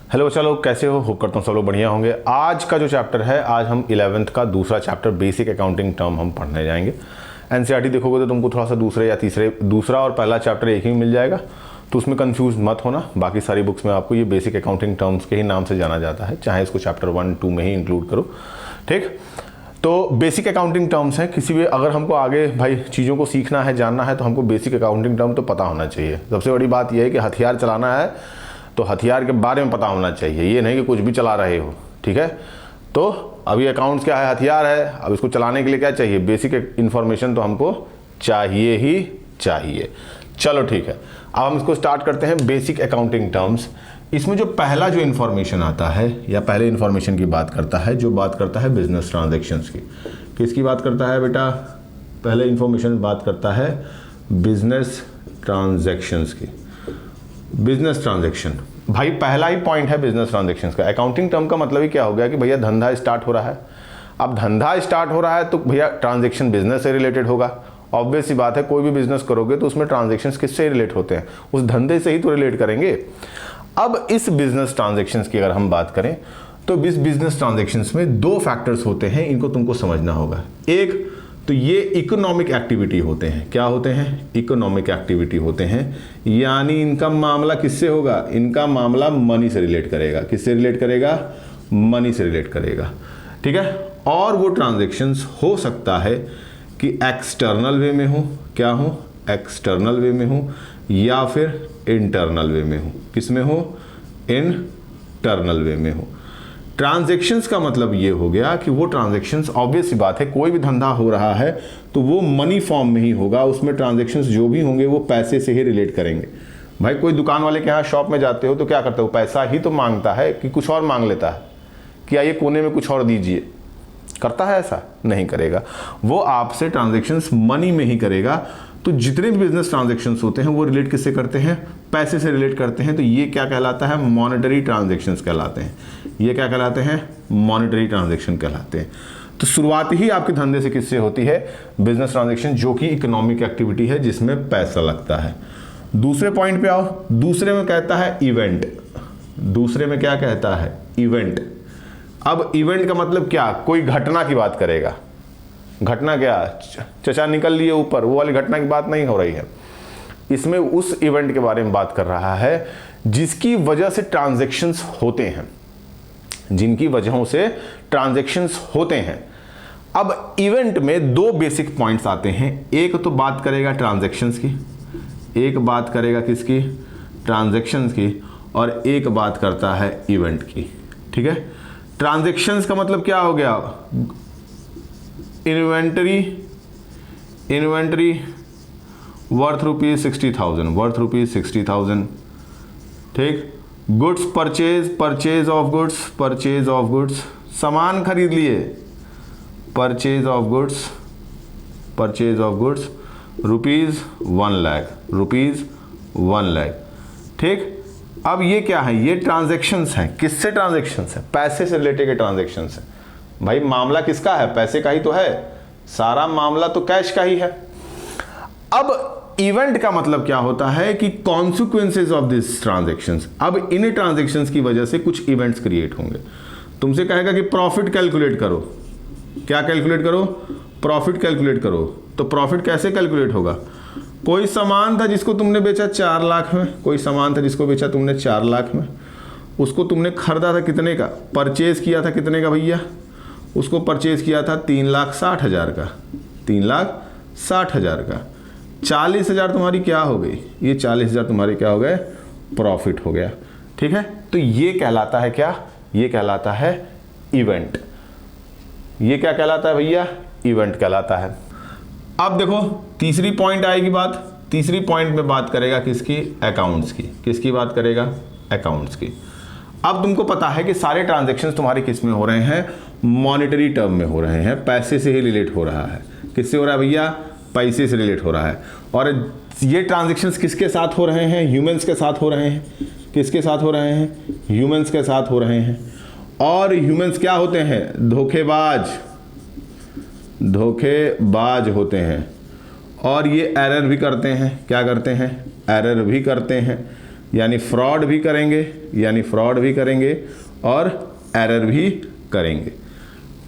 Hello बच्चा लोग, कैसे हो? होप करता हूँ सब लोग बढ़िया होंगे। आज का जो चैप्टर है, आज हम 11th का दूसरा चैप्टर बेसिक अकाउंटिंग टर्म हम पढ़ने जाएंगे। एनसीईआरटी देखोगे तो तुमको थोड़ा सा दूसरा और पहला चैप्टर एक ही मिल जाएगा, तो उसमें कंफ्यूज मत होना। बाकी सारी बुक्स में आपको ये बेसिक अकाउंटिंग टर्म्स के ही नाम से जाना जाता है, चाहे इसको चैप्टर 1, 2 में ही इंक्लूड करो। ठीक, तो बेसिक अकाउंटिंग टर्म्स हैं। किसी भी अगर हमको आगे भाई चीज़ों को सीखना है, जानना है, तो हमको बेसिक अकाउंटिंग टर्म तो पता होना चाहिए। सबसे बड़ी बात यह है कि हथियार चलाना है तो हथियार के बारे में पता होना चाहिए, ये नहीं कि कुछ भी चला रहे हो। ठीक है, तो अभी अकाउंट्स क्या है? हथियार है। अब इसको चलाने के लिए क्या चाहिए? बेसिक इन्फॉर्मेशन तो हमको चाहिए ही चाहिए। चलो ठीक है, अब हम इसको स्टार्ट करते हैं। बेसिक अकाउंटिंग टर्म्स, इसमें जो पहला जो इन्फॉर्मेशन आता है या पहले इन्फॉर्मेशन की बात करता है, जो बात करता है बिजनेस ट्रांजैक्शंस की। किसकी बात करता है बेटा? पहले इन्फॉर्मेशन बात करता है बिजनेस ट्रांजैक्शंस की। बिजनेस ट्रांजैक्शन, भाई पहला ही पॉइंट है बिजनेस ट्रांजैक्शंस का। अकाउंटिंग टर्म का मतलब ही क्या हो गया कि भैया धंधा स्टार्ट हो रहा है। अब धंधा स्टार्ट हो रहा है तो भैया ट्रांजैक्शन बिजनेस से रिलेटेड होगा। ऑब्वियस सी बात है, कोई भी बिजनेस करोगे तो उसमें ट्रांजैक्शंस किससे रिलेट होते हैं? उस धंधे से ही तो रिलेट करेंगे। अब इस बिजनेस ट्रांजैक्शंस की अगर हम बात करें तो इस बिजनेस ट्रांजैक्शंस में दो फैक्टर्स होते हैं, इनको तुमको समझना होगा। एक तो ये इकोनॉमिक एक्टिविटी होते हैं। क्या होते हैं? इकोनॉमिक एक्टिविटी होते हैं, यानी इनका मामला किससे होगा? इनका मामला मनी से रिलेट करेगा। किससे रिलेट करेगा? मनी से रिलेट करेगा। ठीक है, और वो ट्रांजैक्शंस हो सकता है कि एक्सटर्नल वे में हो। क्या हो? एक्सटर्नल वे में हो या फिर इंटरनल वे में हो। किस में हो? इंटरनल वे में हो। ट्रांजैक्शंस का मतलब ये हो गया कि वो ट्रांजैक्शंस, ऑब्वियस सी बात है, कोई भी धंधा हो रहा है तो वो मनी फॉर्म में ही होगा। उसमें ट्रांजैक्शंस जो भी होंगे वो पैसे से ही रिलेट करेंगे। भाई कोई दुकान वाले के यहाँ शॉप में जाते हो तो क्या करते हो? पैसा ही तो मांगता है कि कुछ और मांग लेता है कि आइए कोने में कुछ और दीजिए। करता है ऐसा? नहीं करेगा। वो आपसे ट्रांजैक्शंस मनी में ही करेगा। तो जितने भी बिजनेस ट्रांजैक्शंस होते हैं वो रिलेट किससे करते हैं? पैसे से रिलेट करते हैं। तो ये क्या कहलाता है? मॉनेटरी ट्रांजैक्शंस कहलाते हैं। ये क्या कहलाते हैं? मॉनेटरी ट्रांजैक्शन कहलाते हैं। तो शुरुआत ही आपके धंधे से किससे होती है? बिजनेस ट्रांजैक्शन, जो कि इकोनॉमिक एक्टिविटी है जिसमें पैसा लगता है। दूसरे पॉइंट पे आओ। दूसरे में कहता है इवेंट। दूसरे में क्या कहता है? इवेंट। अब इवेंट का मतलब क्या? कोई घटना की बात करेगा। घटना क्या? चचा निकल लिए ऊपर, वो वाली घटना की बात नहीं हो रही है। इसमें उस इवेंट के बारे में बात कर रहा है जिसकी वजह से ट्रांजैक्शंस होते हैं, जिनकी वजहों से ट्रांजैक्शंस होते हैं। अब इवेंट में दो बेसिक पॉइंट्स आते हैं। एक तो बात करेगा ट्रांजैक्शंस की, एक बात करेगा किसकी? ट्रांजैक्शंस की, और एक बात करता है इवेंट की। ठीक है, ट्रांजैक्शंस का मतलब क्या हो गया? Inventory worth ₹60,000। ठीक, गुड्स परचेज ऑफ गुड्स, सामान खरीद लिए, परचेज ऑफ गुड्स ₹1,00,000। ठीक, अब ये क्या है? ये ट्रांजैक्शंस हैं। किससे ट्रांजैक्शंस है? पैसे से रिलेटेड के ट्रांजैक्शंस है। भाई मामला किसका है? पैसे का ही तो है। सारा मामला तो कैश का ही है। अब इवेंट का मतलब क्या होता है कि कॉन्सिक्वेंसेज ऑफ दिस ट्रांजैक्शंस। अब इन ट्रांजैक्शंस की वजह से कुछ इवेंट्स क्रिएट होंगे। तुमसे कहेगा कि प्रॉफिट कैलकुलेट करो। क्या कैलकुलेट करो? प्रॉफिट कैलकुलेट करो। तो प्रॉफिट कैसे कैलकुलेट होगा? कोई सामान था जिसको तुमने बेचा 4 लाख में, कोई सामान था जिसको बेचा तुमने 4 लाख में, उसको तुमने खरीदा था कितने का? परचेज किया था कितने का भैया? उसको परचेज किया था 3,60,000 का। 3,60,000 का 40,000 तुम्हारी क्या हो गई? ये 40,000 तुम्हारे क्या हो गए? प्रॉफिट हो गया। ठीक है, तो ये कहलाता है क्या? ये कहलाता है इवेंट। ये क्या कहलाता है भैया? इवेंट कहलाता है। अब देखो तीसरी पॉइंट आएगी बात। तीसरी पॉइंट में बात करेगा किसकी? अकाउंट्स की। किसकी बात करेगा? अकाउंट्स की। अब तुमको पता है कि सारे ट्रांजैक्शंस तुम्हारे किस में हो रहे हैं? मॉनेटरी टर्म में हो रहे हैं। पैसे से ही रिलेट हो रहा है। किससे हो रहा है भैया? पैसे से रिलेट हो रहा है। और ये ट्रांजैक्शंस किसके साथ हो रहे हैं? ह्यूमंस के साथ हो रहे हैं। किसके साथ हो रहे हैं? ह्यूमंस के साथ हो रहे हैं। और ह्यूमंस क्या होते हैं? धोखेबाज होते हैं। और ये एरर भी करते हैं। क्या करते हैं? एरर भी करते हैं। यानी फ्रॉड भी करेंगे और एरर भी करेंगे।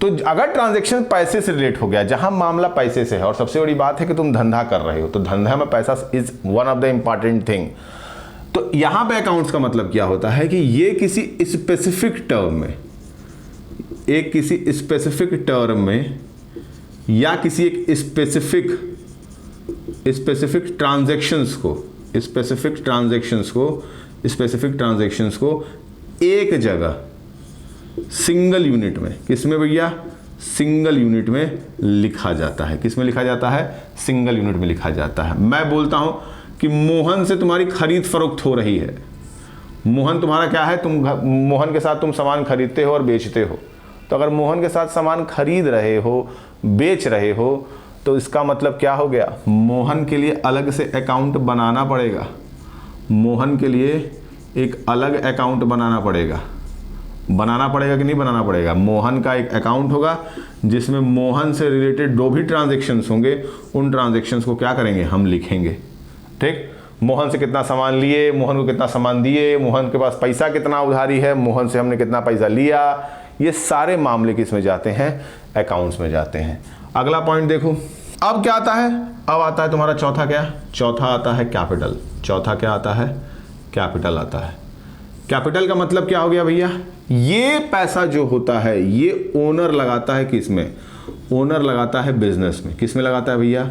तो अगर ट्रांजैक्शन पैसे से रिलेट हो गया, जहां मामला पैसे से है, और सबसे बड़ी बात है कि तुम धंधा कर रहे हो, तो धंधा में पैसा is one of the important thing. तो यहां पे अकाउंट्स का मतलब क्या होता है कि ये किसी स्पेसिफिक टर्म में या किसी एक स्पेसिफिक ट्रांजैक्शंस को एक जगह सिंगल यूनिट में, किसमें भैया, सिंगल यूनिट में लिखा जाता है। किसमें लिखा जाता है? सिंगल यूनिट में लिखा जाता है। मैं बोलता हूं कि मोहन से तुम्हारी खरीद फरोख्त हो रही है। मोहन तुम्हारा क्या है? मोहन के साथ तुम सामान खरीदते हो और बेचते हो। तो अगर मोहन के साथ सामान खरीद रहे हो, बेच रहे हो, तो इसका मतलब क्या हो गया? मोहन के लिए अलग से अकाउंट बनाना पड़ेगा। मोहन के लिए एक अलग अकाउंट बनाना पड़ेगा कि नहीं बनाना पड़ेगा? मोहन का एक अकाउंट होगा जिसमें मोहन से रिलेटेड जो भी ट्रांजैक्शंस होंगे, उन ट्रांजैक्शंस को क्या करेंगे? हम लिखेंगे। ठीक, मोहन से कितना सामान लिए, मोहन को कितना सामान दिए, मोहन के पास पैसा कितना उधारी है, मोहन से हमने कितना पैसा लिया, ये सारे मामले किस में जाते हैं? अकाउंट्स में जाते हैं। अगला पॉइंट देखो, अब क्या आता है? अब आता है तुम्हारा चौथा, क्या? चौथा आता है कैपिटल। चौथा क्या आता है? कैपिटल आता है। कैपिटल का मतलब क्या हो गया भैया? ये पैसा जो होता है ये ओनर लगाता है किसमें? ओनर लगाता है बिजनेस में। किस में लगाता है भैया?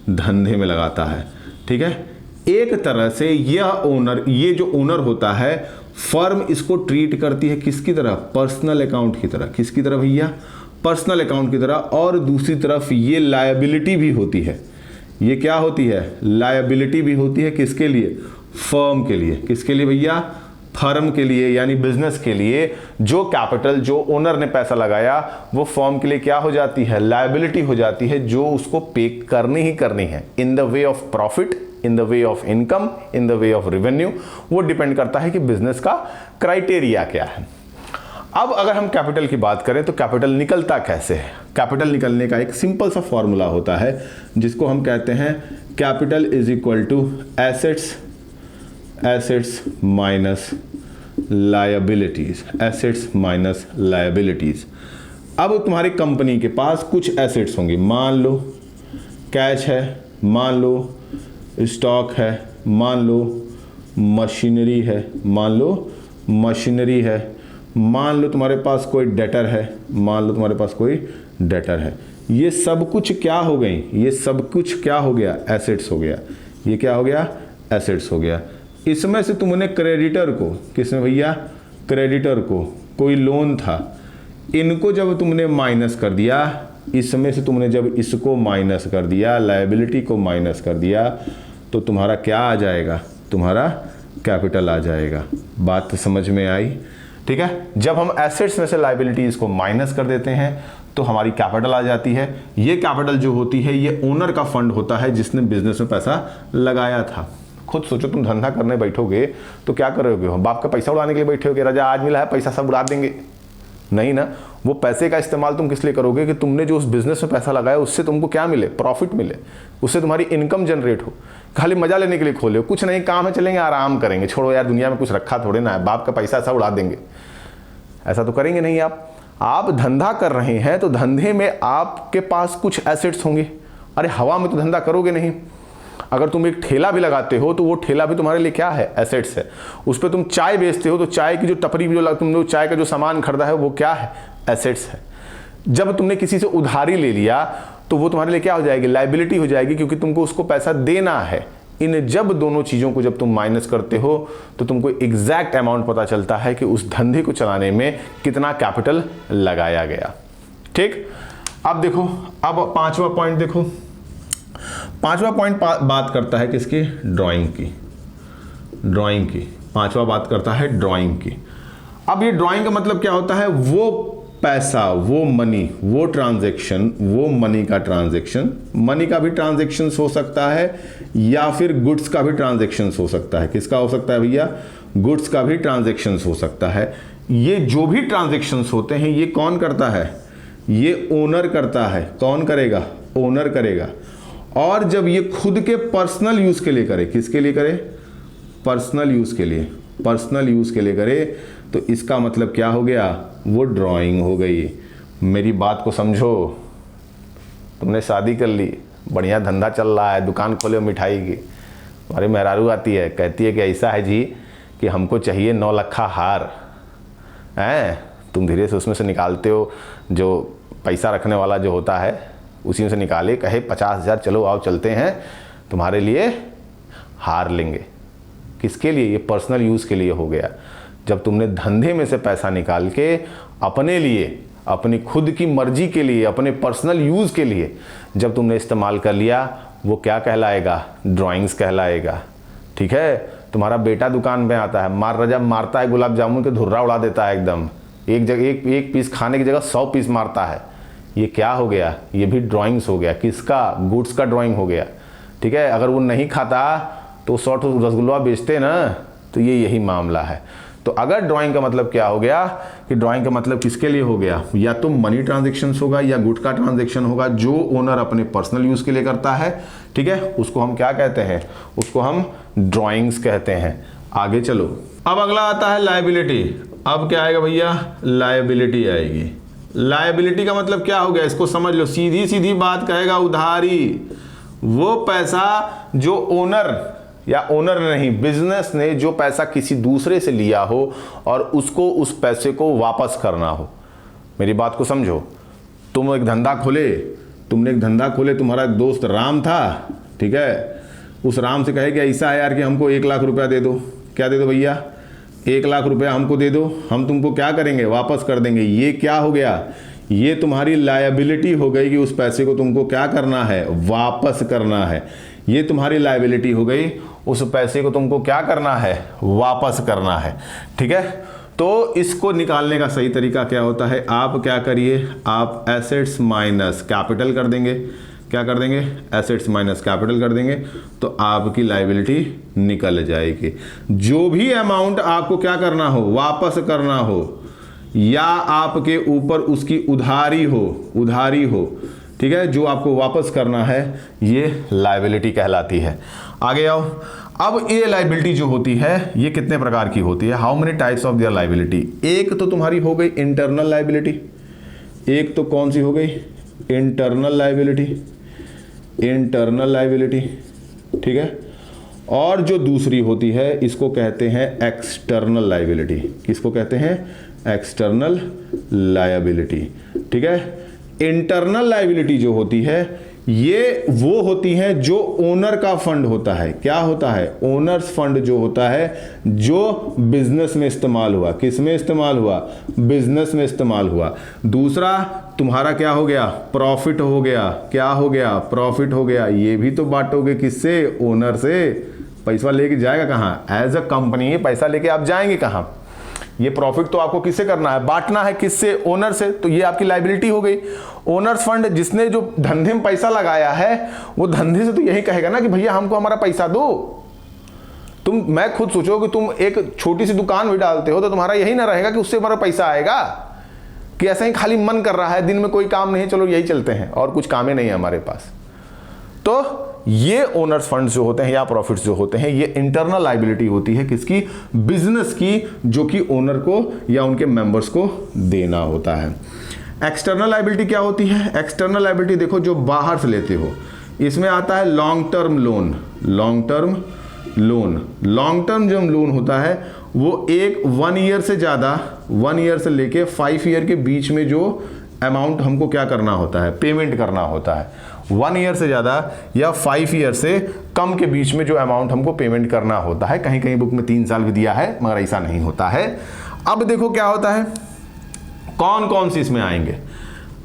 धंधे में लगाता है। ठीक है, एक तरह से ये जो ओनर होता है, फर्म इसको ट्रीट करती है किसकी तरह? पर्सनल अकाउंट की तरह। किसकी तरह भैया? पर्सनल अकाउंट की तरह। और दूसरी तरफ ये लायबिलिटी भी होती है। ये क्या होती है? लायबिलिटी भी होती है। किसके लिए? फर्म के लिए। किसके लिए भैया? फर्म के लिए, यानी बिजनेस के लिए। जो कैपिटल, जो ओनर ने पैसा लगाया, वो फर्म के लिए क्या हो जाती है? लायबिलिटी हो जाती है, जो उसको पे करनी ही करनी है, in the way of profit, in the way of income, in the way of revenue. वो डिपेंड करता है कि बिजनेस का क्राइटेरिया क्या है। अब अगर हम कैपिटल की बात करें तो कैपिटल निकलता कैसे है? कैपिटल निकलने का एक सिंपल सा फॉर्मूला होता है जिसको हम कहते हैं capital is equal to assets minus liabilities. Assets minus liabilities. अब तुम्हारी कंपनी के पास कुछ एसेट्स होंगी, मान लो कैश है, मान लो स्टॉक है, मान लो मशीनरी है, मान लो तुम्हारे पास कोई डेटर है, ये सब कुछ क्या हो गई? ये सब कुछ क्या हो गया? एसेट्स हो गया। ये क्या हो गया? एसेट्स हो गया। इसमें से तुमने क्रेडिटर को, किसमें भैया? क्रेडिटर को कोई लोन था, इनको जब तुमने माइनस कर दिया, इसमें से तुमने जब इसको माइनस कर दिया, लायबिलिटी को माइनस कर दिया, तो तुम्हारा क्या आ जाएगा? तुम्हारा कैपिटल आ जाएगा। बात समझ में आई? ठीक है, जब हम एसेट्स में से लायबिलिटीज को माइनस कर देते हैं तो हमारी कैपिटल आ जाती है। ये कैपिटल जो होती है ये ओनर का फंड होता है जिसने बिजनेस में पैसा लगाया था। खुद सोचो, तुम धंधा करने बैठोगे तो क्या करोगे? बाप का पैसा उड़ाने के लिए बैठे होगे, राजा आज मिला है पैसा सब उड़ा देंगे? नहीं ना। वो पैसे का इस्तेमाल तुम किस लिए करोगे कि तुमने जो उस बिजनेस में पैसा लगाया उससे तुमको क्या मिले? प्रॉफिट मिले, उससे तुम्हारी इनकम जनरेट हो। खाली मजा लेने के लिए खोले हो? कुछ नहीं, काम है, चलेंगे आराम करेंगे, छोड़ो यार, दुनिया में कुछ रखा थोड़े ना है, बाप का पैसा ऐसा उड़ा देंगे। ऐसा तो करेंगे नहीं। आप धंधा कर रहे हैं तो धंधे में आपके पास कुछ एसेट्स होंगे। अरे हवा में तो धंधा करोगे नहीं। अगर तुम एक ठेला भी लगाते हो तो वो ठेला भी तुम्हारे लिए क्या है? एसेट्स है। उस पर तुम चाय बेचते हो तो चाय की जो टपरी जो तुमने चाय का जो सामान खरीदा है वो क्या है? एसेट्स है। जब तुमने किसी से उधारी ले लिया तो वो तुम्हारे लिए क्या हो जाएगी? लायबिलिटी हो जाएगी, क्योंकि तुमको उसको पैसा देना है। इन जब दोनों चीज़ों को जब तुम माइनस करते हो तो तुमको एग्जैक्ट अमाउंट पता चलता है कि उस धंधे को चलाने में कितना कैपिटल लगाया गया। ठीक, अब देखो, अब पांचवा पॉइंट देखो। पांचवा पॉइंट बात करता है किसकी? ड्राइंग की। पांचवा बात करता है ड्राइंग की। अब ये ड्राइंग का मतलब क्या होता है? वो पैसा, वो मनी, वो ट्रांजैक्शन, वो मनी का ट्रांजैक्शन, मनी का भी ट्रांजैक्शन हो सकता है या फिर गुड्स का भी ट्रांजैक्शन हो सकता है। किसका हो सकता है भैया? गुड्स का भी ट्रांजैक्शन हो सकता है। ये जो भी ट्रांजैक्शन होते हैं ये कौन करता है? ये ओनर करता है। कौन करेगा? ओनर करेगा। और जब ये खुद के पर्सनल यूज के लिए करे, किसके लिए करे? पर्सनल यूज़ के लिए, पर्सनल यूज़ के लिए करे तो इसका मतलब क्या हो गया, वो ड्राइंग हो गई। मेरी बात को समझो, तुमने शादी कर ली, बढ़िया धंधा चल रहा है, दुकान खोले हो मिठाई की, हमारी मेहरारू आती है, कहती है कि ऐसा है जी कि हमको चाहिए 9 लखा हार हैं, तुम धीरे से उसमें से निकालते हो, जो पैसा रखने वाला जो होता है उसी में से निकाले, कहे 50,000 चलो आओ चलते हैं तुम्हारे लिए हार लेंगे। किसके लिए, ये पर्सनल यूज़ के लिए हो गया। जब तुमने धंधे में से पैसा निकाल के अपने लिए, अपनी खुद की मर्जी के लिए, अपने पर्सनल यूज़ के लिए जब तुमने इस्तेमाल कर लिया, वो क्या कहलाएगा, ड्राइंग्स कहलाएगा। ठीक है, तुम्हारा बेटा दुकान में आता है, मारता है गुलाब जामुन के धुर्रा उड़ा देता है एकदम, एक पीस खाने की जगह 100 पीस मारता है, ये क्या हो गया, ये भी ड्राइंग्स हो गया। किसका, गुड्स का ड्राइंग हो गया। ठीक है, अगर वो नहीं खाता तो 100 रसगुल्ला बेचते ना, तो ये यही मामला है। तो अगर ड्राइंग का मतलब क्या हो गया कि ड्राइंग का मतलब किसके लिए हो गया, या तो मनी ट्रांजेक्शन होगा या गुड का ट्रांजेक्शन होगा, जो ओनर अपने पर्सनल यूज के लिए करता है। ठीक है, उसको हम क्या कहते हैं, उसको हम ड्राइंग्स कहते हैं। आगे चलो, अब अगला आता है लायबिलिटी। अब क्या आएगा भैया, लायबिलिटी आएगी। लायबिलिटी का मतलब क्या हो गया, इसको समझ लो, सीधी सीधी बात कहेगा, उधारी। वो पैसा जो ओनर या ओनर नहीं, बिजनेस ने जो पैसा किसी दूसरे से लिया हो और उसको उस पैसे को वापस करना हो। मेरी बात को समझो, तुमने एक धंधा खोले, तुम्हारा एक दोस्त राम था, ठीक है, उस राम से कहे कि ऐसा है यार कि हमको 1 लाख रुपया दे दो। क्या दे दो भैया, 1 लाख रुपया हमको दे दो, हम तुमको क्या करेंगे, वापस कर देंगे। ये क्या हो गया, ये तुम्हारी लायबिलिटी हो गई कि उस पैसे को तुमको क्या करना है, वापस करना है। ये तुम्हारी लायबिलिटी हो गई, उस पैसे को तुमको क्या करना है, वापस करना है। ठीक है, तो इसको निकालने का सही तरीका क्या होता है, आप क्या करिए, आप एसेट्स माइनस कैपिटल कर देंगे। क्या कर देंगे, एसेट्स माइनस कैपिटल कर देंगे, तो आपकी लायबिलिटी निकल जाएगी। जो भी अमाउंट आपको क्या करना हो, वापस करना हो, या आपके ऊपर उसकी उधारी हो, ठीक है, जो आपको वापस करना है, ये लायबिलिटी कहलाती है। आगे आओ, अब ये लायबिलिटी जो होती है ये कितने प्रकार की होती है, how many types of there liability. एक तो तुम्हारी हो गई इंटरनल लायबिलिटी, एक तो कौन सी हो गई, इंटरनल लायबिलिटी, ठीक है। और जो दूसरी होती है इसको कहते हैं एक्सटर्नल लायबिलिटी। किसको कहते हैं, एक्सटर्नल लायबिलिटी, ठीक है। इंटरनल लायबिलिटी जो होती है ये वो होती है जो ओनर का फंड होता है। क्या होता है, ओनर्स फंड जो होता है, जो बिजनेस में इस्तेमाल हुआ। किस में इस्तेमाल हुआ, बिजनेस में इस्तेमाल हुआ। दूसरा तुम्हारा क्या हो गया, प्रॉफिट हो गया। क्या हो गया, प्रॉफिट हो गया। ये भी तो बांटोगे किससे, ओनर से। पैसा लेके जाएगा कहाँ, एज अ कंपनी पैसा लेके आप जाएंगे कहाँ, ये प्रॉफिट तो आपको किससे करना है, बांटना है। किससे, ओनर से। तो ये आपकी लायबिलिटी हो गई। ओनर्स फंड, जिसने जो धंधे में पैसा लगाया है, वो धंधे से तो यही कहेगा ना कि भैया हमको हमारा पैसा दो। मैं खुद सोचो कि तुम एक छोटी सी दुकान भी डालते हो तो तुम्हारा यही ना रहेगा कि उससे हमारा पैसा आएगा, कि ऐसा ही खाली मन कर रहा है, दिन में कोई काम नहीं, चलो यही चलते हैं और कुछ काम ही नहीं है हमारे पास। तो ये ओनर्स फंड्स जो होते हैं या प्रॉफिट्स जो होते हैं, ये इंटरनल लायबिलिटी होती है। किसकी, बिजनेस की, जो कि ओनर को या उनके मेंबर्स को देना होता है। एक्सटर्नल लायबिलिटी क्या होती है, एक्सटर्नल लायबिलिटी देखो जो बाहर से लेते हो, इसमें आता है long term loan. Long term जो लोन होता है वो 1 ईयर से ज़्यादा, 1 ईयर से लेके 5 ईयर के बीच में जो अमाउंट हमको क्या करना होता है, पेमेंट करना होता है। 1 ईयर से ज़्यादा या 5 ईयर से कम के बीच में जो अमाउंट हमको पेमेंट करना होता है। कहीं कहीं बुक में 3 साल भी दिया है, मगर ऐसा नहीं होता है। अब देखो क्या होता है, कौन कौन सी इसमें आएंगे।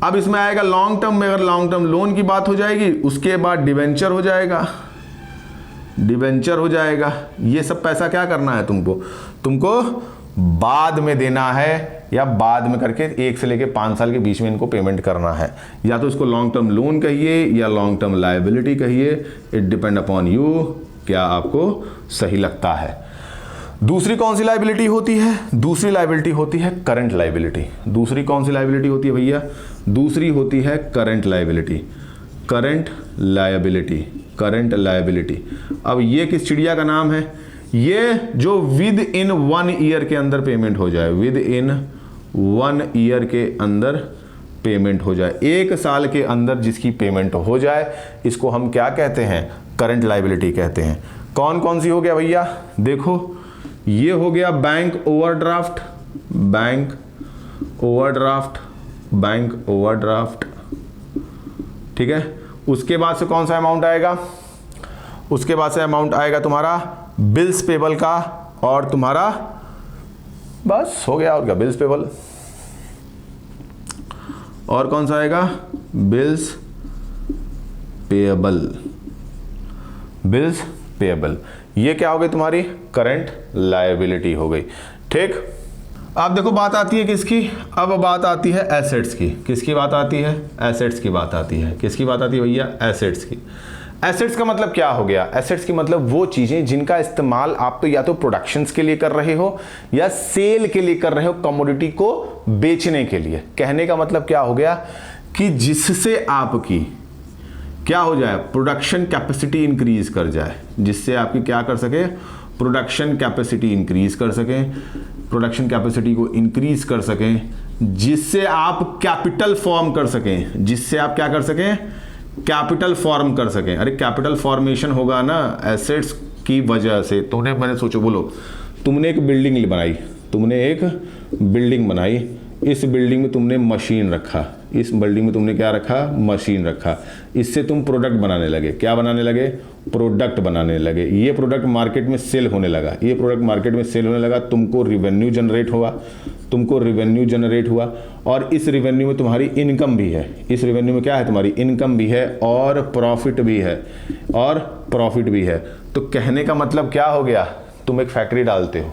अब इसमें आएगा लॉन्ग टर्म में, अगर लॉन्ग टर्म लोन की बात हो जाएगी, उसके बाद डिवेंचर हो जाएगा। ये सब पैसा क्या करना है तुमको बाद में देना है, या बाद में करके 1 से लेके 5 साल के बीच में इनको पेमेंट करना है। या तो इसको लॉन्ग टर्म लोन कहिए या लॉन्ग टर्म लायबिलिटी कहिए, इट डिपेंड अपॉन यू, क्या आपको सही लगता है। दूसरी कौन सी लायबिलिटी होती है, दूसरी लायबिलिटी होती है करंट लायबिलिटी। दूसरी कौन सी लायबिलिटी होती है भैया, दूसरी होती है करंट लायबिलिटी। अब ये किस चिड़िया का नाम है, ये जो विद इन 1 ईयर के अंदर पेमेंट हो जाए, विद इन 1 ईयर के अंदर पेमेंट हो जाए, 1 साल के अंदर जिसकी पेमेंट हो जाए, इसको हम क्या कहते हैं? करंट लायबिलिटी कहते हैं। कौन कौन सी हो गया भैया? देखो, ये हो गया bank overdraft, bank overdraft, bank overdraft, ठीक है। उसके बाद से कौन सा अमाउंट आएगा? उसके बाद से अमाउंट आएगा तुम्हारा बिल्स पेबल का, और तुम्हारा बस हो गया, और क्या? Bills payable. और कौन सा आएगा? Bills payable, bills payable. ये क्या हो गई? तुम्हारी करंट लायबिलिटी हो गई, ठीक। अब देखो बात आती है किसकी? अब बात आती है एसेट्स की। किसकी बात आती है? एसेट्स की बात आती है। किसकी बात आती है भैया? एसेट्स की। एसेट्स का मतलब क्या हो गया? एसेट्स की मतलब वो चीजें जिनका इस्तेमाल आप तो या तो प्रोडक्शंस के लिए कर रहे हो या सेल के लिए कर रहे हो, कमोडिटी को बेचने के लिए। कहने का मतलब क्या हो गया कि जिससे आपकी क्या हो जाए? प्रोडक्शन कैपेसिटी इंक्रीज कर जाए, जिससे आपकी क्या कर सके? प्रोडक्शन कैपेसिटी इंक्रीज कर सकें, प्रोडक्शन कैपेसिटी को इंक्रीज कर सकें, जिससे आप कैपिटल फॉर्म कर सकें, जिससे आप क्या कर सकें? कैपिटल फॉर्म कर सकें। अरे कैपिटल फॉर्मेशन होगा ना एसेट्स की वजह से। मैंने सोचो, बोलो, तुमने एक बिल्डिंग बनाई, तुमने एक बिल्डिंग बनाई, इस बिल्डिंग में तुमने मशीन रखा, इस बिल्डिंग में तुमने क्या रखा? मशीन रखा। इससे तुम प्रोडक्ट बनाने लगे। क्या बनाने लगे? प्रोडक्ट बनाने लगे। ये प्रोडक्ट मार्केट में सेल होने लगा, ये प्रोडक्ट मार्केट में सेल होने लगा, तुमको रिवेन्यू जनरेट हुआ, तुमको रिवेन्यू जनरेट हुआ, और इस रिवेन्यू में तुम्हारी इनकम भी है। इस रिवेन्यू में क्या है? तुम्हारी इनकम भी है और प्रॉफिट भी है, और प्रॉफिट भी है। तो कहने का मतलब क्या हो गया? तुम एक फैक्ट्री डालते हो,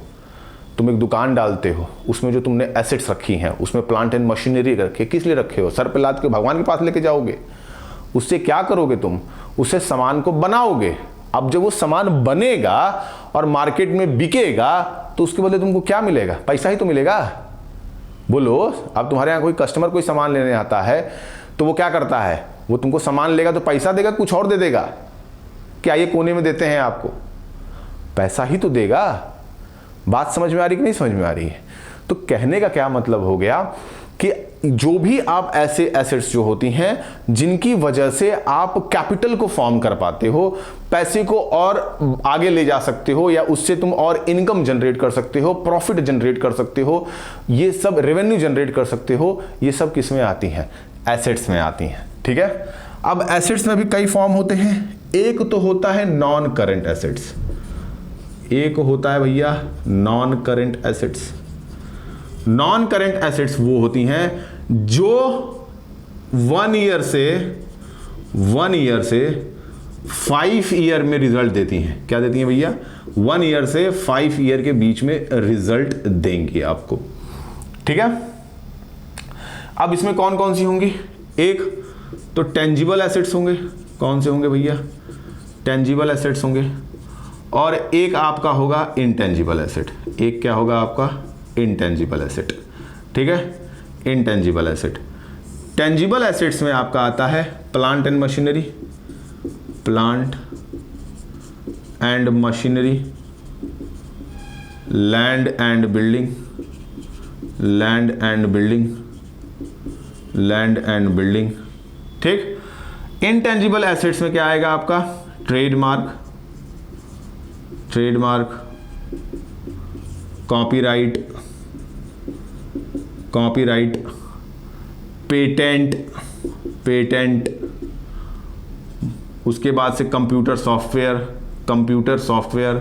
तुम एक दुकान डालते हो, उसमें जो तुमने एसेट्स रखी हैं, उसमें प्लांट एंड मशीनरी रखे, किस लिए रखे हो? सर पे लाद के भगवान के पास लेके जाओगे? उससे क्या करोगे तुम? उससे सामान को बनाओगे। अब जब वो सामान बनेगा और मार्केट में बिकेगा तो उसके बदले तुमको क्या मिलेगा? पैसा ही तो मिलेगा। बोलो, अब तुम्हारे यहाँ कोई कस्टमर कोई सामान लेने आता है तो वो क्या करता है? वो तुमको सामान लेगा तो पैसा देगा, कुछ और दे देगा? क्या ये कोने में देते हैं आपको? पैसा ही तो देगा। बात समझ में आ रही कि नहीं समझ में आ रही है? तो कहने का क्या मतलब हो गया कि जो भी आप ऐसे एसेट्स जो होती हैं जिनकी वजह से आप कैपिटल को फॉर्म कर पाते हो, पैसे को और आगे ले जा सकते हो, या उससे तुम और इनकम जनरेट कर सकते हो, प्रॉफिट जनरेट कर सकते हो, ये सब रेवेन्यू जनरेट कर सकते हो, ये सब किस में आती हैं? एसेट्स में आती हैं, ठीक है। अब एसेट्स में भी कई फॉर्म होते हैं। एक तो होता है नॉन करंट एसेट्स, एक होता है भैया non current assets. Non current assets वो होती हैं जो 1 ईयर से 5 ईयर में रिजल्ट देती हैं। क्या देती हैं भैया? 1 ईयर से 5 ईयर के बीच में रिजल्ट देंगी आपको, ठीक है। अब इसमें कौन कौन सी होंगी? एक तो टेंजिबल एसेट्स होंगे। कौन से होंगे भैया? टेंजिबल एसेट्स होंगे। और एक आपका होगा इंटेंजिबल एसेट। एक क्या होगा आपका? इंटेंजिबल एसेट, ठीक है। Intangible asset. टेंजिबल एसेट्स में आपका आता है plant and machinery, plant and machinery, land and building, land and building, land and building, ठीक। इंटेंजिबल एसेट्स में क्या आएगा आपका? Trademark, trademark, copyright, copyright, patent, patent, उसके बाद से computer software, computer software,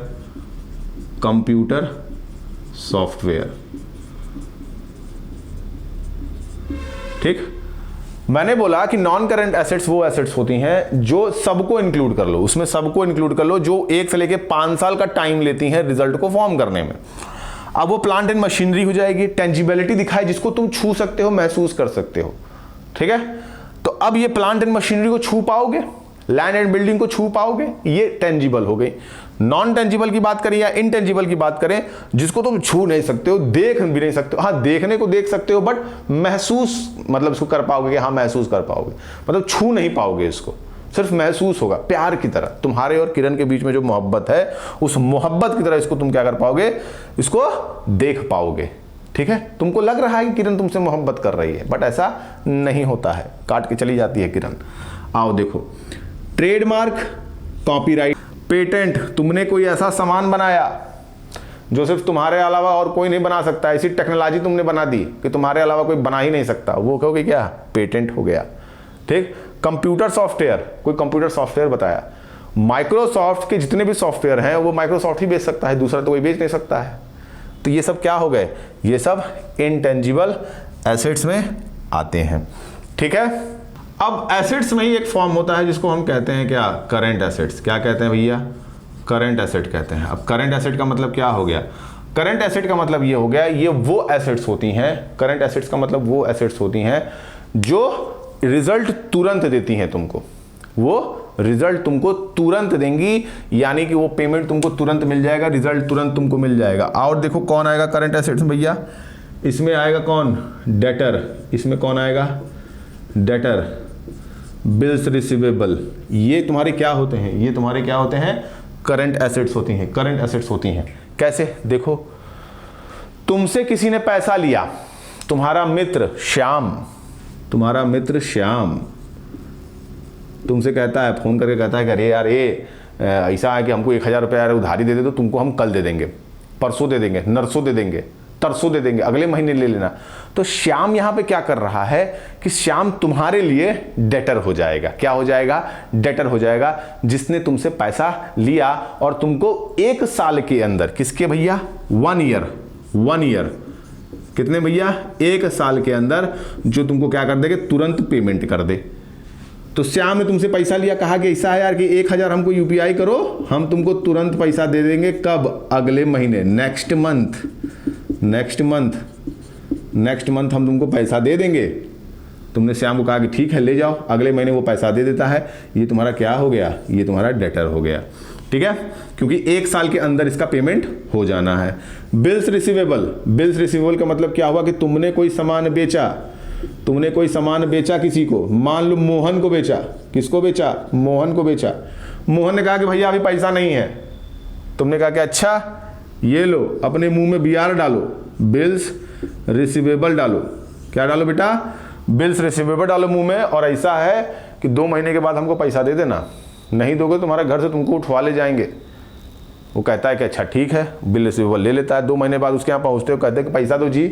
computer software, ठीक। मैंने बोला कि नॉन करंट एसेट्स वो एसेट्स होती हैं जो सबको इंक्लूड कर लो, उसमें सबको इंक्लूड कर लो जो 1 से लेके 5 साल का टाइम लेती हैं रिजल्ट को फॉर्म करने में। अब वो प्लांट एंड मशीनरी हो जाएगी, टेंजिबिलिटी दिखाए जिसको तुम छू सकते हो, महसूस कर सकते हो, ठीक है। तो अब ये प्लांट एंड मशीनरी को छू पाओगे, लैंड एंड बिल्डिंग को छू पाओगे, ये टेंजिबल हो गई। नॉन टेंजिबल की बात करें या इनटेंजिबल की बात करें, जिसको तुम छू नहीं सकते हो, देख भी नहीं सकते हो, हाँ देखने को देख सकते हो बट महसूस मतलब इसको कर पाओगे कि हाँ महसूस कर पाओगे, मतलब छू नहीं पाओगे इसको, सिर्फ महसूस होगा, प्यार की तरह। तुम्हारे और किरण के बीच में जो मोहब्बत है, उस मोहब्बत की तरह इसको तुम क्या कर पाओगे, इसको देख पाओगे। ठीक है, तुमको लग रहा है कि किरण तुमसे मोहब्बत कर रही है, बट ऐसा नहीं होता है, काट के चली जाती है किरण। आओ देखो, ट्रेडमार्क, कॉपीराइट, पेटेंट, तुमने कोई ऐसा सामान बनाया जो सिर्फ तुम्हारे अलावा और कोई नहीं बना सकता, ऐसी टेक्नोलॉजी तुमने बना दी कि तुम्हारे अलावा कोई बना ही नहीं सकता, वो कहोगे क्या, पेटेंट हो गया। ठीक, कंप्यूटर सॉफ्टवेयर, कोई कंप्यूटर सॉफ्टवेयर बताया। माइक्रोसॉफ्ट के जितने भी सॉफ्टवेयर हैं वो माइक्रोसॉफ्ट ही बेच सकता है, दूसरा तो कोई बेच नहीं सकता है। तो ये सब क्या हो गए, ये सब इनटेंजिबल एसेट्स में आते हैं। ठीक है, अब एसेट्स में ही एक फॉर्म होता है जिसको हम कहते हैं क्या, करंट एसेट्स। क्या कहते हैं भैया, करंट एसेट कहते हैं। अब करंट एसेट का मतलब क्या हो गया, करंट एसेट का मतलब ये हो गया, ये वो एसेट्स होती हैं, करंट एसेट्स का मतलब वो एसेट्स होती हैं जो रिजल्ट तुरंत देती हैं तुमको, वो रिजल्ट तुमको तुरंत देंगी, यानी कि वो पेमेंट तुमको तुरंत मिल जाएगा, रिजल्ट तुरंत तुमको मिल जाएगा। और देखो कौन आएगा करंट एसेट्स में भैया, इसमें आएगा कौन, डेटर, इसमें कौन आएगा, डेटर, बिल्स रिसीवेबल, ये तुम्हारे क्या होते हैं, ये तुम्हारे क्या होते हैं, करंट एसेट्स होती हैं, करंट एसेट्स होती हैं। कैसे, देखो तुमसे किसी ने पैसा लिया, तुम्हारा मित्र श्याम, तुम्हारा मित्र श्याम तुमसे कहता है, फोन करके कहता है कि अरे यार ये ऐसा है कि हमको 1000 रुपया उधारी दे दे, तो तुमको हम कल दे देंगे, परसों दे देंगे, नरसों दे देंगे, तरसों दे देंगे, अगले महीने ले लेना। तो श्याम यहां पे क्या कर रहा है कि श्याम तुम्हारे लिए डेटर हो जाएगा। क्या हो जाएगा, डेटर हो जाएगा, जिसने तुमसे पैसा लिया और तुमको 1 साल के अंदर, किसके भैया, 1 ईयर, कितने भैया, 1 साल के अंदर जो तुमको क्या कर देगा, तुरंत पेमेंट कर दे। तो श्याम ने तुमसे पैसा लिया, कहा कि ऐसा है यार कि 1000 हमको यूपीआई करो, हम तुमको तुरंत पैसा दे देंगे, कब, अगले महीने, नेक्स्ट मंथ हम तुमको पैसा दे देंगे। तुमने श्याम को कहा कि ठीक है ले जाओ, अगले महीने वो पैसा दे देता है, ये तुम्हारा क्या हो गया, ये तुम्हारा डेटर हो गया। ठीक है, क्योंकि 1 साल के अंदर इसका पेमेंट हो जाना है। बिल्स रिसीवेबल, बिल्स रिसीवेबल का मतलब क्या हुआ कि तुमने कोई सामान बेचा, तुमने कोई सामान बेचा किसी को, मान लो मोहन को बेचा, किसको बेचा, मोहन को बेचा। मोहन ने कहा कि भैया अभी पैसा नहीं है, तुमने कहा कि अच्छा ये लो, अपने मुंह में बीआर डालो, बिल्स रिसीवेबल डालो, क्या डालो बेटा, बिल्स रिसीवेबल डालो मुंह में, और ऐसा है कि 2 महीने के बाद हमको पैसा दे देना, नहीं दोगे तो तुम्हारे घर से तुमको उठवा ले जाएंगे। वो कहता है कि अच्छा ठीक है, बिल रिसीवेबल ले लेता है। 2 महीने बाद उसके यहाँ पहुँचते हो, कहते हैं कि पैसा दो जी,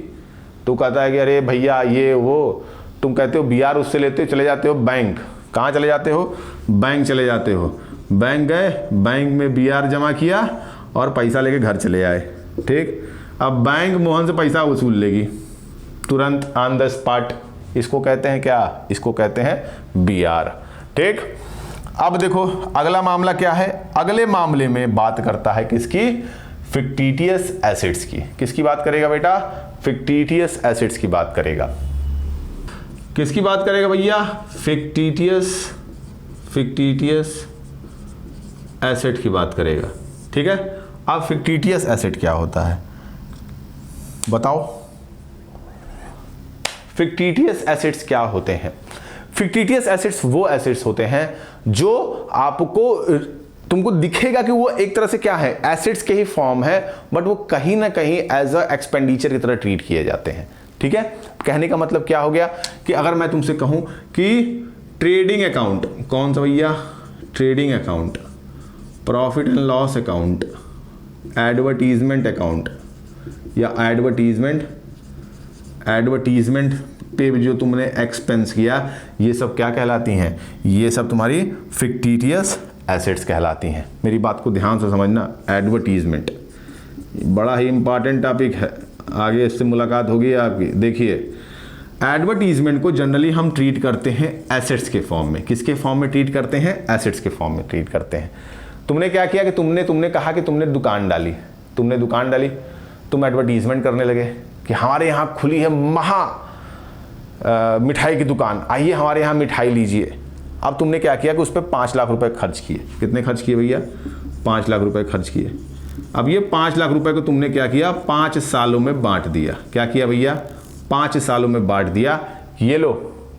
तो कहता है कि अरे भैया ये वो, तुम कहते हो बीआर उससे लेते हो, चले जाते हो बैंक, कहाँ चले जाते हो, बैंक चले जाते हो, बैंक गए, बैंक में बीआर जमा किया और पैसा लेके घर चले आए। ठीक, अब बैंक मोहन से पैसा वसूल लेगी तुरंत, ऑन द स्पॉट, इसको कहते हैं क्या, इसको कहते हैं बीआर। ठीक, अब देखो अगला मामला क्या है, अगले मामले में बात करता है किसकी, फिक्टिटियस एसेट्स की। किसकी बात करेगा बेटा, फिक्टिटियस एसेट्स की बात करेगा। किसकी बात करेगा भैया, फिक्टिटियस एसेट की बात करेगा। ठीक है, अब फिक्टिटियस एसेट क्या होता है बताओ, फिक्टिटियस एसेट्स क्या होते हैं। फिक्टिटियस एसेट्स वो एसेट्स होते हैं जो आपको, तुमको दिखेगा कि वो एक तरह से क्या है, एसेट्स के ही फॉर्म है, बट वो कहीं ना कहीं एज अ एक्सपेंडिचर की तरह ट्रीट किए जाते हैं। ठीक है, कहने का मतलब क्या हो गया कि अगर मैं तुमसे कहूं कि ट्रेडिंग अकाउंट, कौन सा भैया, trading account, profit and loss account, advertisement account, या एडवर्टीजमेंट पे जो तुमने एक्सपेंस किया, ये सब क्या कहलाती हैं, ये सब तुम्हारी फिक्टिटियस एसेट्स कहलाती हैं। मेरी बात को ध्यान से समझना, एडवर्टीजमेंट बड़ा ही इंपॉर्टेंट टॉपिक है, आगे इससे मुलाकात होगी आपकी। देखिए, एडवर्टीजमेंट को जनरली हम ट्रीट करते हैं एसेट्स के फॉर्म में। किसके फॉर्म में ट्रीट करते हैं, एसेट्स के फॉर्म में ट्रीट करते हैं। तुमने क्या किया कि तुमने कहा कि तुमने दुकान डाली, तुम एडवर्टीजमेंट करने लगे कि हमारे यहाँ खुली है मिठाई की दुकान, आइए हमारे यहाँ मिठाई लीजिए। अब तुमने क्या किया कि उस पर 5 लाख रुपए खर्च किए। कितने खर्च किए भैया, 5 लाख रुपए खर्च किए। अब ये 5 लाख रुपए को तुमने क्या किया, 5 सालों में बांट दिया। क्या किया भैया, 5 सालों में बांट दिया। ये लो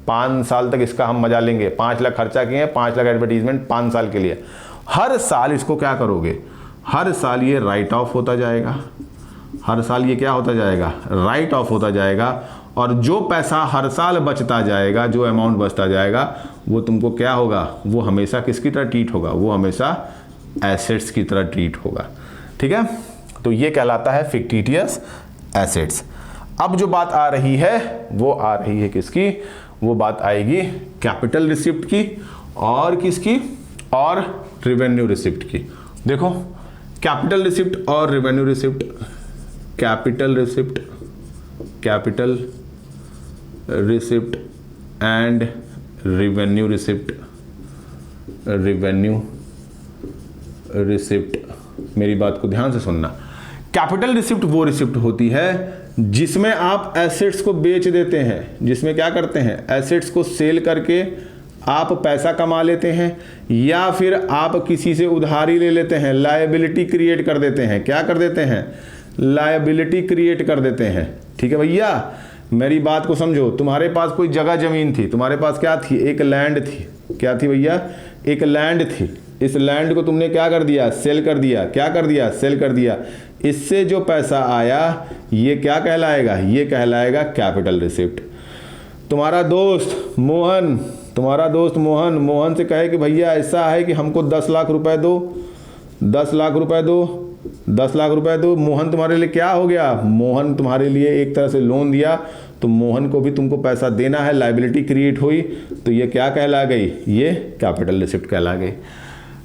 5 साल तक इसका हम मजा लेंगे, 5 लाख खर्चा किए हैं, 5 लाख एडवर्टीजमेंट 5 साल के लिए। हर साल इसको क्या करोगे, हर साल ये राइट ऑफ होता जाएगा, हर साल ये क्या होता जाएगा, राइट ऑफ होता जाएगा। और जो पैसा हर साल बचता जाएगा, जो अमाउंट बचता जाएगा, वो तुमको क्या होगा, वो हमेशा किसकी तरह ट्रीट होगा, वो हमेशा एसेट्स की तरह ट्रीट होगा। ठीक है, तो ये कहलाता है फिक्टिटियस एसेट्स। अब जो बात आ रही है वो आ रही है किसकी, वो बात आएगी कैपिटल रिसिप्ट की और किसकी, और रेवेन्यू रिसिप्ट की। देखो कैपिटल रिसिप्ट और revenue receipt, capital receipt, capital receipt and revenue receipt, revenue receipt. मेरी बात को ध्यान से सुनना। कैपिटल रिसिप्ट वो रिसिप्ट होती है जिसमें आप एसेट्स को बेच देते हैं, जिसमें क्या करते हैं, एसेट्स को सेल करके आप पैसा कमा लेते हैं, या फिर आप किसी से उधारी ले लेते हैं, लायबिलिटी क्रिएट कर देते हैं। क्या कर देते हैं, लायबिलिटी क्रिएट कर देते हैं। ठीक है भैया, मेरी बात को समझो। तुम्हारे पास कोई जगह जमीन थी, तुम्हारे पास क्या थी, एक लैंड थी। क्या थी भैया, एक लैंड थी। इस लैंड को तुमने क्या कर दिया, सेल कर दिया। क्या कर दिया, सेल कर दिया। इससे जो पैसा आया ये क्या कहलाएगा, ये कहलाएगा कैपिटल रिसिप्ट। तुम्हारा दोस्त मोहन, तुम्हारा दोस्त मोहन, मोहन से कहे कि भैया ऐसा है कि हमको 10 लाख रुपए दो, 10 लाख रुपए दो, 10 लाख रुपए दो। मोहन तुम्हारे लिए क्या हो गया, मोहन तुम्हारे लिए एक तरह से लोन दिया, तो मोहन को भी तुमको पैसा देना है, लायबिलिटी क्रिएट हुई, तो ये क्या कहला गई, ये कैपिटल रिसिप्ट कहला गई।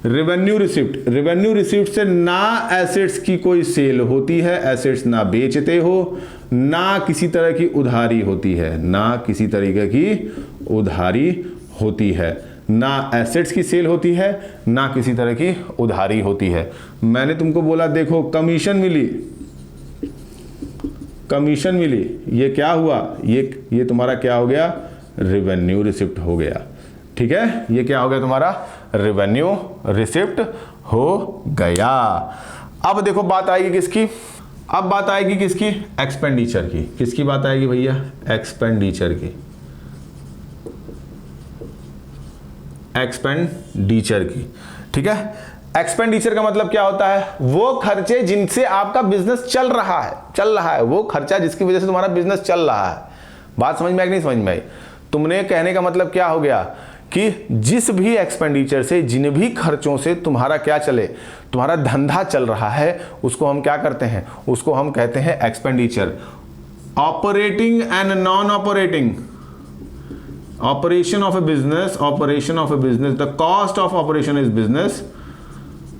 रेवेन्यू रिसिप्ट, रेवेन्यू रिसिप्ट से ना एसेट्स की कोई सेल होती है, एसेट्स ना बेचते हो, ना किसी तरह की उधारी होती है, ना किसी तरीके की उधारी होती है, ना एसेट्स की सेल होती है, ना किसी तरह की उधारी होती है। मैंने तुमको बोला देखो कमीशन मिली, कमीशन मिली, ये क्या हुआ, ये तुम्हारा क्या हो गया, रेवेन्यू रिसिप्ट हो गया। ठीक है, ये क्या हो गया तुम्हारा, रेवेन्यू रिसिप्ट हो गया। अब देखो बात आएगी किसकी, अब बात आएगी किसकी, एक्सपेंडिचर की। किसकी बात आएगी भैया, एक्सपेंडिचर की, एक्सपेंडिचर की। ठीक है, एक्सपेंडिचर का मतलब क्या होता है, वो खर्चे जिनसे आपका बिजनेस चल रहा है, वो खर्चा जिसकी वजह से तुम्हारा बिजनेस चल रहा है। बात समझ में आई कि नहीं समझ में आई। तुमने कहने का मतलब क्या हो गया कि जिस भी एक्सपेंडिचर से, जिन भी खर्चों से तुम्हारा क्या चले, तुम्हारा धंधा चल रहा है, उसको हम क्या करते हैं, उसको हम कहते हैं expenditure. Operating and non operating, operation of A business, operation of A business, the cost of operation is business,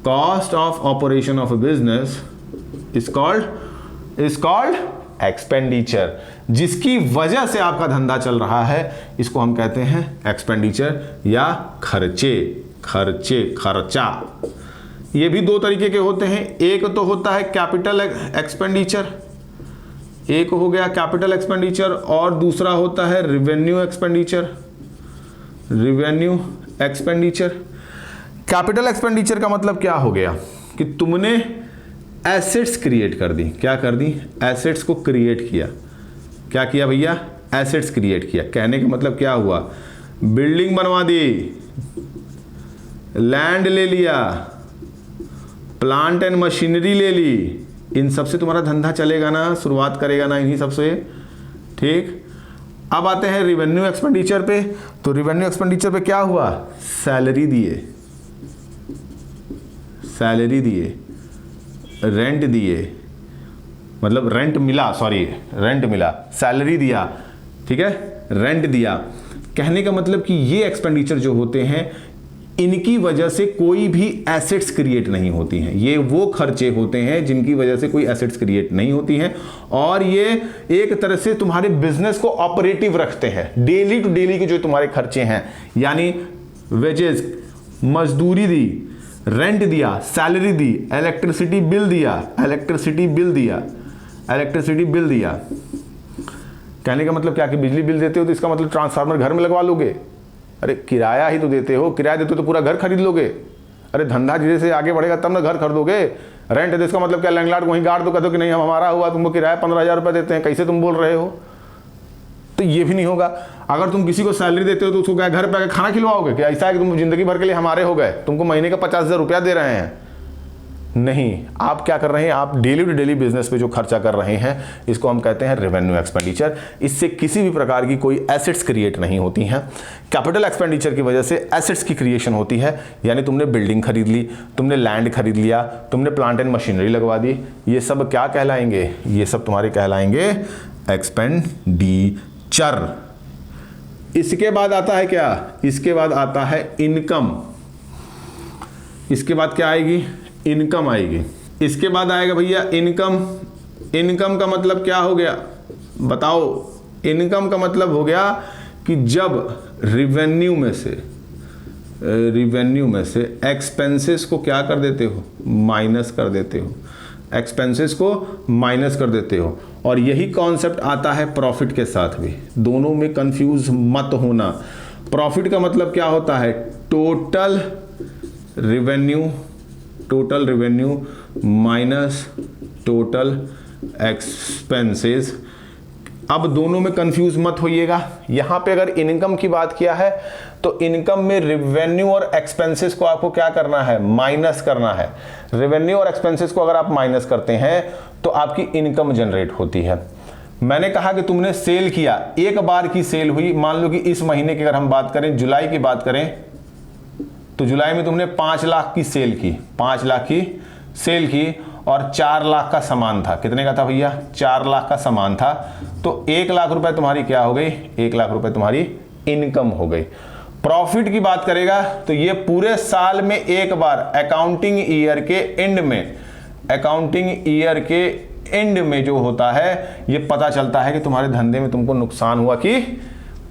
cost of operation of A business is called expenditure. जिसकी वजह से आपका धंधा चल रहा है, इसको हम कहते हैं एक्सपेंडिचर या खर्चे, खर्चा। ये भी दो तरीके के होते हैं, एक तो होता है कैपिटल एक्सपेंडिचर, एक हो गया कैपिटल एक्सपेंडिचर, और दूसरा होता है revenue expenditure, revenue expenditure. Capital expenditure का मतलब क्या हो गया कि तुमने एसेट्स क्रिएट कर दी। क्या कर दी, एसेट्स को क्रिएट किया। क्या किया भैया, एसेट्स क्रिएट किया। कहने का मतलब क्या हुआ, बिल्डिंग बनवा दी, लैंड ले लिया, प्लांट एंड मशीनरी ले ली। इन सब से तुम्हारा धंधा चलेगा ना, शुरुआत करेगा ना इन्हीं सब से। ठीक, अब आते हैं रेवेन्यू एक्सपेंडिचर पे। तो रेवेन्यू एक्सपेंडिचर पे क्या हुआ, सैलरी दिए, सैलरी दिए, रेंट दिए, मतलब रेंट मिला, सॉरी रेंट मिला, सैलरी दिया। ठीक है, रेंट दिया। कहने का मतलब कि ये एक्सपेंडिचर जो होते हैं, इनकी वजह से कोई भी एसेट्स क्रिएट नहीं होती हैं। ये वो खर्चे होते हैं जिनकी वजह से कोई एसेट्स क्रिएट नहीं होती हैं, और ये एक तरह से तुम्हारे बिजनेस को ऑपरेटिव रखते हैं। डेली टू डेली के जो तुम्हारे खर्चे हैं, यानी वेजेस, मजदूरी दी, रेंट दिया, सैलरी दी, इलेक्ट्रिसिटी बिल दिया, इलेक्ट्रिसिटी बिल दिया, इलेक्ट्रिसिटी बिल दिया। कहने का मतलब क्या कि बिजली बिल देते हो तो इसका मतलब ट्रांसफार्मर घर में लगवा लोगे। अरे किराया ही तो देते हो, किराया देते हो तो पूरा घर खरीद लोगे। अरे धंधा धीरे से आगे बढ़ेगा तब ना घर खरीदोगे। रेंट दे इसका मतलब क्या, लैंडलॉर्ड को वहीं गाड़ दो, कह दो कि नहीं हम हमारा हुआ, तुमको किराया 15,000 रुपये देते हैं। कैसे तुम बोल रहे हो, तो ये भी नहीं होगा। अगर तुम किसी को सैलरी देते हो तो उसको क्या घर पे आकर खाना खिलवाओगे? क्या ऐसा है कि तुम जिंदगी भर के लिए हमारे हो गए, तुमको महीने का 50,000 रुपया दे रहे हैं? नहीं, आप क्या कर रहे हैं, आप डेली टू डेली बिजनेस पे जो खर्चा कर रहे हैं इसको हम कहते हैं रेवेन्यू एक्सपेंडिचर। इससे किसी भी प्रकार की कोई एसेट्स क्रिएट नहीं होती हैं। कैपिटल एक्सपेंडिचर की वजह से एसेट्स की क्रिएशन होती है, यानी तुमने बिल्डिंग खरीद ली, तुमने लैंड खरीद लिया, तुमने प्लांट एंड मशीनरी लगवा दी, ये सब क्या कहलाएंगे? ये सब तुम्हारे कहलाएंगे एक्सपेंडिचर। इसके बाद आता है क्या? इसके बाद आता है इनकम। इसके बाद क्या आएगी? इनकम आएगी। इसके बाद आएगा भैया इनकम। इनकम का मतलब क्या हो गया बताओ? इनकम का मतलब हो गया कि जब रिवेन्यू में से एक्सपेंसेस को क्या कर देते हो? माइनस कर देते हो। एक्सपेंसेस को माइनस कर देते हो। और यही कॉन्सेप्ट आता है प्रॉफिट के साथ भी। दोनों में कंफ्यूज मत होना। प्रॉफिट का मतलब क्या होता है? Total revenue minus total expenses. अब दोनों में कंफ्यूज मत होइएगा। यहां पे अगर इनकम की बात किया है तो इनकम में रेवेन्यू और एक्सपेंसेस को आपको क्या करना है? माइनस करना है। रेवेन्यू और एक्सपेंसेस को अगर आप माइनस करते हैं तो आपकी इनकम जनरेट होती है। मैंने कहा कि तुमने सेल किया, एक बार की सेल हुई, मान लो कि इस महीने की अगर हम बात करें, जुलाई की बात करें, तो जुलाई में तुमने 5 लाख की सेल की, 5 लाख की सेल की और 4 लाख का सामान था। कितने का था भैया? 4 लाख का सामान था। तो 1 लाख रुपए तुम्हारी क्या हो गई? 1 लाख रुपए तुम्हारी इनकम हो गई। प्रॉफिट की बात करेगा तो ये पूरे साल में एक बार अकाउंटिंग ईयर के एंड में जो होता है ये पता चलता है कि तुम्हारे धंधे में तुमको नुकसान हुआ कि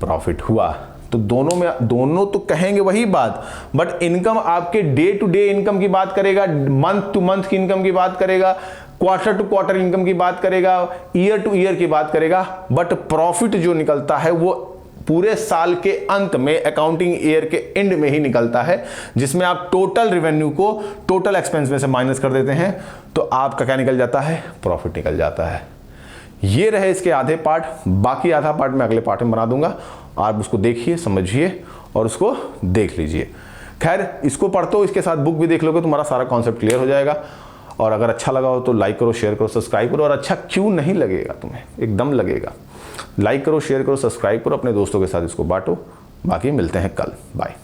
प्रॉफिट हुआ। तो दोनों तो कहेंगे वही बात, बट इनकम आपके डे टू डे इनकम की बात करेगा, मंथ टू मंथ की इनकम की बात करेगा, क्वार्टर टू क्वार्टर इनकम की बात करेगा, ईयर टू ईयर की बात करेगा। बट प्रॉफिट जो निकलता है वो पूरे साल के अंत में, अकाउंटिंग ईयर के एंड में ही निकलता है, जिसमें आप टोटल रेवेन्यू को टोटल एक्सपेंस में से माइनस कर देते हैं तो आपका क्या निकल जाता है? प्रॉफिट निकल जाता है। ये रहे इसके आधे पार्ट। बाकी आधा पार्ट मैं अगले पार्ट में बना दूंगा। आप उसको देखिए, समझिए और उसको देख लीजिए। खैर, इसको पढ़ते हो, इसके साथ बुक भी देख लोगे, तुम्हारा सारा कॉन्सेप्ट क्लियर हो जाएगा। और अगर अच्छा लगा हो तो लाइक करो, शेयर करो, सब्सक्राइब करो। और अच्छा क्यों नहीं लगेगा तुम्हें? एकदम लगेगा। लाइक करो, शेयर करो, सब्सक्राइब करो, अपने दोस्तों के साथ इसको बांटो। बाकी मिलते हैं कल। बाय।